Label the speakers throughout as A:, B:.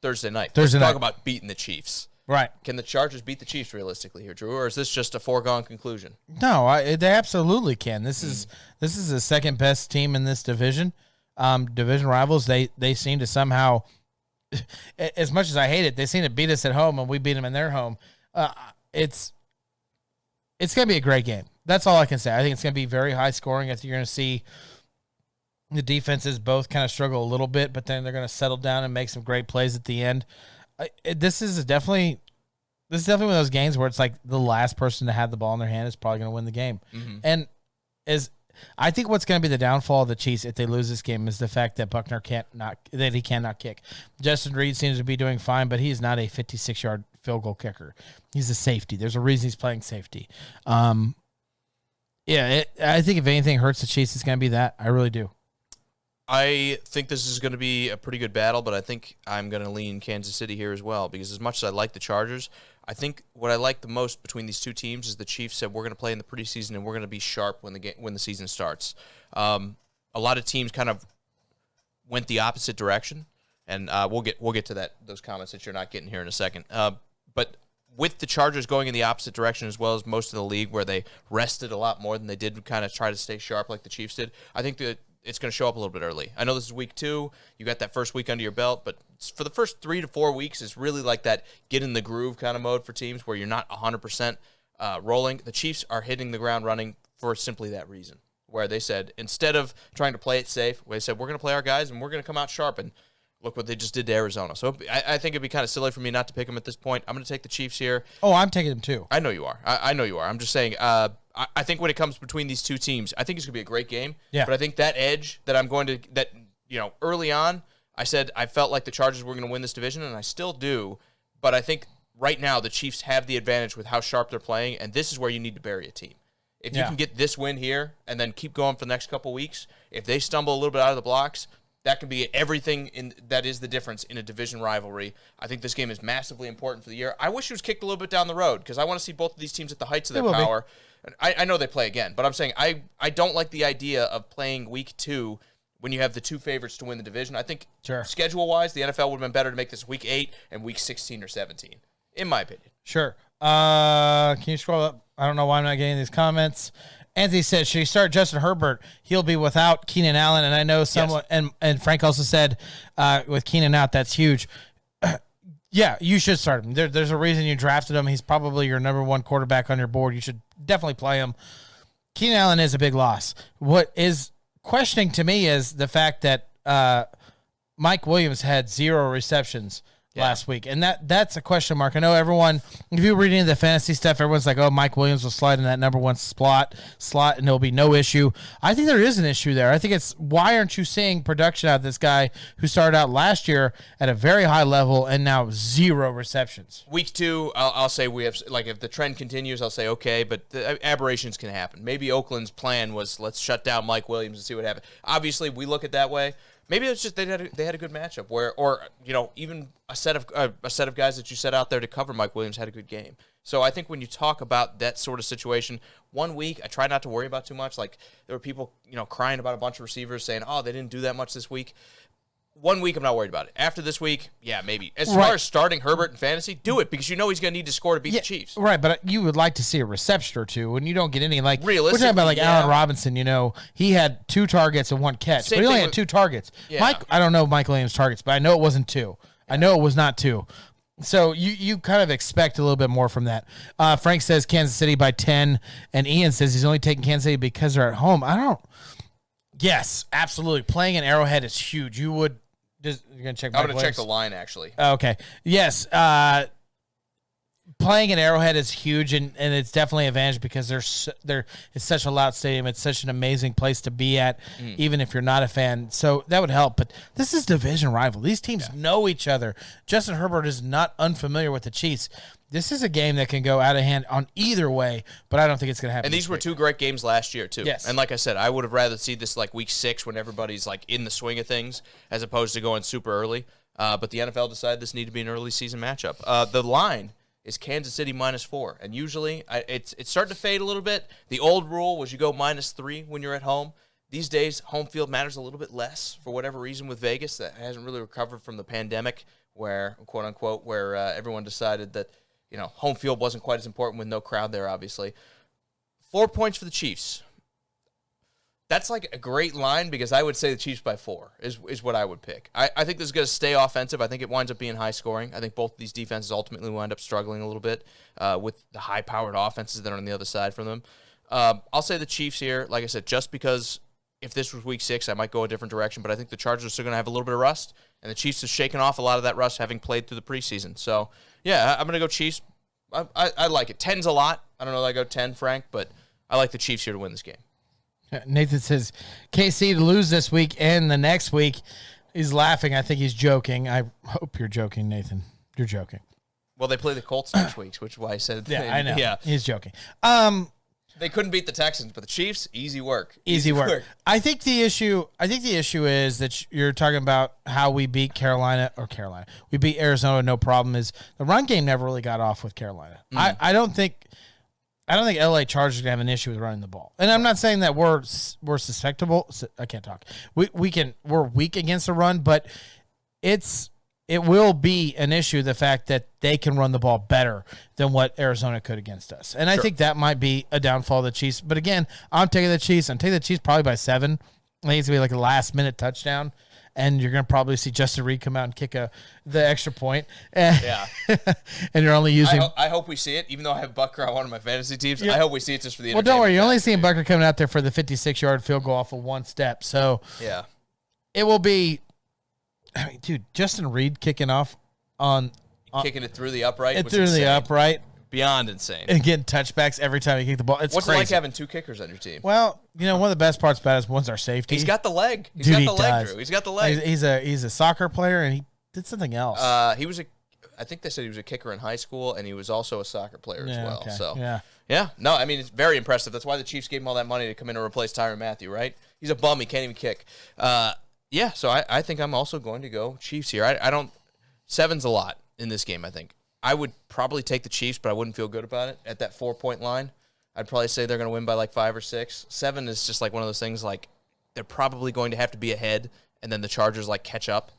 A: Thursday night.
B: Thursday
A: Let's
B: night.
A: talk about beating the Chiefs.
B: Right.
A: Can the Chargers beat the Chiefs realistically here, Drew, or is this just a foregone conclusion?
B: No, they absolutely can. This is the second best team in this division. Division rivals. They seem to somehow, as much as I hate it, they seem to beat us at home and we beat them in their home. It's going to be a great game. That's all I can say. I think it's going to be very high scoring. I think you're going to see the defenses both kind of struggle a little bit, but then they're going to settle down and make some great plays at the end. This is definitely one of those games where it's like the last person to have the ball in their hand is probably going to win the game.
A: Mm-hmm.
B: And I think what's going to be the downfall of the Chiefs if they lose this game is the fact that Buckner he cannot kick. Justin Reed seems to be doing fine, but he's not a 56-yard field goal kicker. He's a safety. There's a reason he's playing safety. I think if anything hurts the Chiefs, it's going to be that. I really do.
A: I think this is going to be a pretty good battle, but I think I'm going to lean Kansas City here as well because as much as I like the Chargers, I think what I like the most between these two teams is the Chiefs said we're going to play in the preseason and we're going to be sharp when the season starts. A lot of teams kind of went the opposite direction, and we'll get to those comments that you're not getting here in a second. But with the Chargers going in the opposite direction as well as most of the league where they rested a lot more than they did kind of try to stay sharp like the Chiefs did, I think it's going to show up a little bit early. I know this is week 2. You got that first week under your belt, but for the first 3 to 4 weeks, it's really like that get in the groove kind of mode for teams where you're not 100% rolling. The Chiefs are hitting the ground running for simply that reason, where they said instead of trying to play it safe, they said we're going to play our guys and we're going to come out sharp, and look what they just did to Arizona. So I think it'd be kind of silly for me not to pick them at this point. I'm going to take the Chiefs here.
B: Oh, I'm taking them too.
A: I know you are. I know you are. I'm just saying I think when it comes between these two teams, I think it's going to be a great game.
B: Yeah.
A: But I think that edge that early on, I said I felt like the Chargers were going to win this division, and I still do. But I think right now the Chiefs have the advantage with how sharp they're playing, and this is where you need to bury a team. If you can get this win here and then keep going for the next couple weeks, if they stumble a little bit out of the blocks, that can be everything that is the difference in a division rivalry. I think this game is massively important for the year. I wish it was kicked a little bit down the road because I want to see both of these teams at the heights of their power. I know they play again, but I'm saying I don't like the idea of playing week 2 when you have the two favorites to win the division. I think schedule-wise, the NFL would have been better to make this week 8 and week 16 or 17, in my opinion.
B: Sure. Can you scroll up? I don't know why I'm not getting these comments. Anthony said, should you start Justin Herbert? He'll be without Keenan Allen. And I know someone, and Frank also said with Keenan out, that's huge. Yeah, you should start him. There's a reason you drafted him. He's probably your number 1 quarterback on your board. You should definitely play him. Keenan Allen is a big loss. What is questioning to me is the fact that Mike Williams had 0 receptions last week, and that's a question mark. I know everyone, if you read into the fantasy stuff, everyone's like, oh, Mike Williams will slide in that number 1 slot, and there'll be no issue. I think there is an issue there. I think it's, why aren't you seeing production out of this guy who started out last year at a very high level and now 0 receptions?
A: Week 2, I'll say we have, like, if the trend continues, I'll say okay, but the aberrations can happen. Maybe Oakland's plan was, let's shut down Mike Williams and see what happens. Obviously, we look at that way. Maybe it's just they had a good matchup where, or even a set of guys that you set out there to cover Mike Williams had a good game. So I think when you talk about that sort of situation, 1 week I try not to worry about too much. Like there were people crying about a bunch of receivers saying, oh, they didn't do that much this week. 1 week I'm not worried about it. After this week, yeah, maybe. As far as starting Herbert in fantasy, do it because you know he's going to need to score to beat the Chiefs.
B: Right, but you would like to see a reception or two, and you don't get any. Like we're talking about, Allen Robinson. He had 2 targets and 1 catch, but he only had 2 targets. Yeah. Mike, I don't know Mike Williams' targets, but I know it wasn't 2. I know it was not 2. So you kind of expect a little bit more from that. Frank says Kansas City by 10, and Ian says he's only taking Kansas City because they're at home. Yes, absolutely. Playing in Arrowhead is huge. You would. You're gonna check.
A: I'm gonna check the line actually.
B: Okay. Yes. Playing in Arrowhead is huge, and it's definitely an advantage because it's such a loud stadium. It's such an amazing place to be at, even if you're not a fan. So that would help. But this is division rival. These teams know each other. Justin Herbert is not unfamiliar with the Chiefs. This is a game that can go out of hand on either way, but I don't think it's going to happen.
A: And these were 2 great games last year, too.
B: Yes.
A: And like I said, I would have rather see this like week 6 when everybody's like in the swing of things as opposed to going super early. But the NFL decided this needed to be an early season matchup. The line is Kansas City -4. And usually it's starting to fade a little bit. The old rule was you go -3 when you're at home. These days, home field matters a little bit less for whatever reason with Vegas that hasn't really recovered from the pandemic where, quote unquote, where everyone decided that, home field wasn't quite as important with no crowd there, obviously. 4 points for the Chiefs. That's like a great line because I would say the Chiefs by 4 is what I would pick. I think this is going to stay offensive. I think it winds up being high scoring. I think both of these defenses ultimately wind up struggling a little bit with the high-powered offenses that are on the other side from them. I'll say the Chiefs here, like I said, just because if this was week 6, I might go a different direction, but I think the Chargers are still going to have a little bit of rust, and the Chiefs have shaken off a lot of that rust having played through the preseason. So, yeah, I'm going to go Chiefs. I like it. 10's a lot. I don't know that I go 10, Frank, but I like the Chiefs here to win this game.
B: Nathan says KC to lose this week and the next week. He's laughing. I think he's joking. I hope you're joking, Nathan. You're joking.
A: Well, they play the Colts next week, which is why I said.
B: Yeah, I know.
A: Yeah,
B: he's joking.
A: They couldn't beat the Texans, but the Chiefs, easy work.
B: Easy work. I think the issue is that you're talking about how we beat Carolina. We beat Arizona, no problem. Is the run game never really got off with Carolina. I don't think LA Chargers gonna have an issue with running the ball. And I'm not saying that we're susceptible. I can't talk. We're weak against the run, but it will be an issue, the fact that they can run the ball better than what Arizona could against us. And I think that might be a downfall of the Chiefs. But again, I'm taking the Chiefs. I'm taking the Chiefs probably by 7. I think it's going to be like a last-minute touchdown. And you're going to probably see Justin Reed come out and kick the extra point.
A: Yeah.
B: And you're only using...
A: I hope we see it, even though I have Butker on one of my fantasy teams. Yeah. I hope we see it just for the entertainment.
B: Well, don't worry. You're only seeing Butker coming out there for the 56-yard field goal off of one step. So
A: yeah,
B: it will be... I mean, dude, Justin Reed kicking off on
A: kicking it through the upright. Beyond insane.
B: And getting touchbacks every time he kick the ball. It's
A: What's
B: crazy.
A: it like having 2 kickers on your team?
B: Well, one of the best parts about it is one's our safety.
A: He's got the leg. He's
B: Dude,
A: got the leg, Drew. He's got the leg.
B: He's a soccer player, and he did something else.
A: I think they said he was a kicker in high school, and he was also a soccer player as well.
B: Okay.
A: So
B: yeah.
A: No, I mean, it's very impressive. That's why the Chiefs gave him all that money to come in and replace Tyrann Mathieu, right? He's a bum. He can't even kick. Yeah, so I think I'm also going to go Chiefs here. I don't 7's a lot in this game, I think. I would probably take the Chiefs, but I wouldn't feel good about it at that 4-point line. I'd probably say they're going to win by like 5 or 6. 7 is just like one of those things like they're probably going to have to be ahead, and then the Chargers like catch up.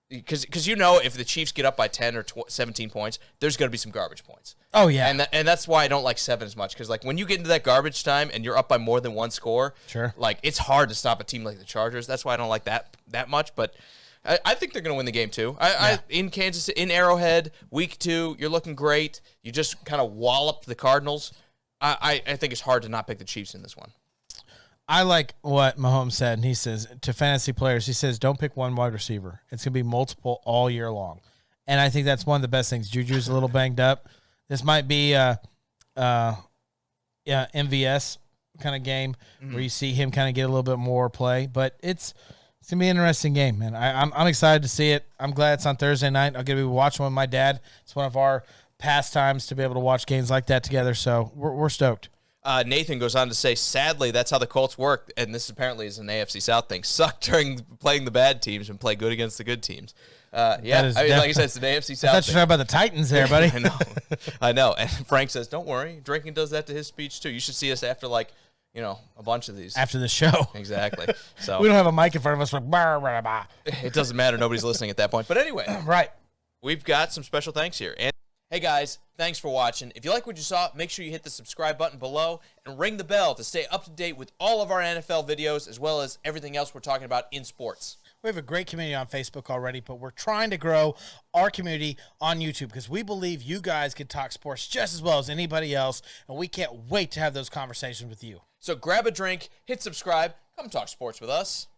A: Because if the Chiefs get up by 10 or 17 points, there's going to be some garbage points.
B: Oh, yeah.
A: And that's why I don't like 7 as much. Because like when you get into that garbage time and you're up by more than one score,
B: sure,
A: like it's hard to stop a team like the Chargers. That's why I don't like that much. But I think they're going to win the game too. In Kansas, in Arrowhead, week 2, you're looking great. You just kind of walloped the Cardinals. I think it's hard to not pick the Chiefs in this one.
B: I like what Mahomes said, and he says to fantasy players, he says, don't pick one wide receiver. It's going to be multiple all year long. And I think that's one of the best things. Juju's a little banged up. This might be MVS kind of game where you see him kind of get a little bit more play. But it's going to be an interesting game, man. I'm excited to see it. I'm glad it's on Thursday night. I'm going to be watching with my dad. It's one of our pastimes to be able to watch games like that together. So we're stoked.
A: Nathan goes on to say, sadly, that's how the Colts work, and this apparently is an AFC South thing. Suck during playing the bad teams and play good against the good teams. Like I said, it's an AFC South thing.
B: I thought you were talking about the Titans there, buddy.
A: I know. And Frank says, don't worry, drinking does that to his speech too. You should see us after a bunch of these.
B: After the show.
A: Exactly. So
B: we don't have a mic in front of us. Like,
A: it doesn't matter. Nobody's listening at that point. But anyway.
B: Right.
A: We've got some special thanks here. And hey guys, thanks for watching. If you like what you saw, make sure you hit the subscribe button below and ring the bell to stay up to date with all of our NFL videos as well as everything else we're talking about in sports.
B: We have a great community on Facebook already, but we're trying to grow our community on YouTube because we believe you guys can talk sports just as well as anybody else, and we can't wait to have those conversations with you.
A: So grab a drink, hit subscribe, come talk sports with us.